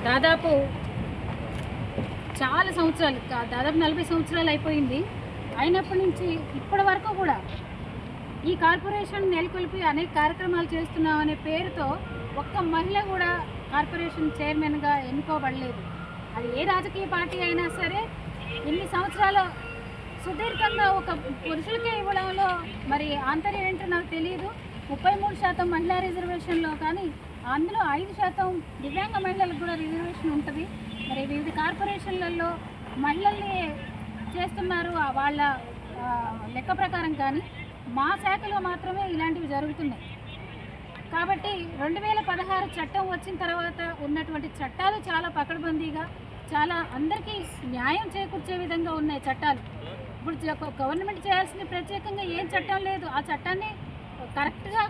దాదాపు చాలా సంవత్సరాలు, దాదాపు 40 సంవత్సరాలు అయిపోయింది. అయినప్పటి నుంచి ఇప్పటి వరకు కూడా ఈ కార్పొరేషన్ నెలకొల్పి అనేక కార్యక్రమాలు చేస్తున్నాం అనే పేరుతో ఒక్క మహిళ కూడా కార్పొరేషన్ చైర్మన్గా ఎన్నుకోబడలేదు. అది ఏ రాజకీయ పార్టీ అయినా సరే ఇన్ని సంవత్సరాలు సుదీర్ఘంగా ఒక పురుషులకే ఇవ్వడంలో మరి ఆంతర్యం ఏంటో నాకు తెలియదు. 33% మహిళా రిజర్వేషన్లో, కానీ అందులో 5% దివ్యాంగ మహిళలకు కూడా రిజర్వేషన్ ఉంటుంది. మరి వివిధ కార్పొరేషన్లలో మహిళల్ని చేస్తున్నారు వాళ్ళ లెక్క ప్రకారం, కానీ మా శాఖలో మాత్రమే ఇలాంటివి జరుగుతున్నాయి. కాబట్టి 2016 చట్టం వచ్చిన తర్వాత ఉన్నటువంటి చట్టాలు చాలా పకడ్బందీగా, చాలా అందరికీ న్యాయం చేకూర్చే విధంగా ఉన్నాయి చట్టాలు. ఇప్పుడు గవర్నమెంట్ చేయాల్సిన ప్రత్యేకంగా ఏం చట్టం లేదు. ఆ చట్టాన్ని కరెక్ట్గా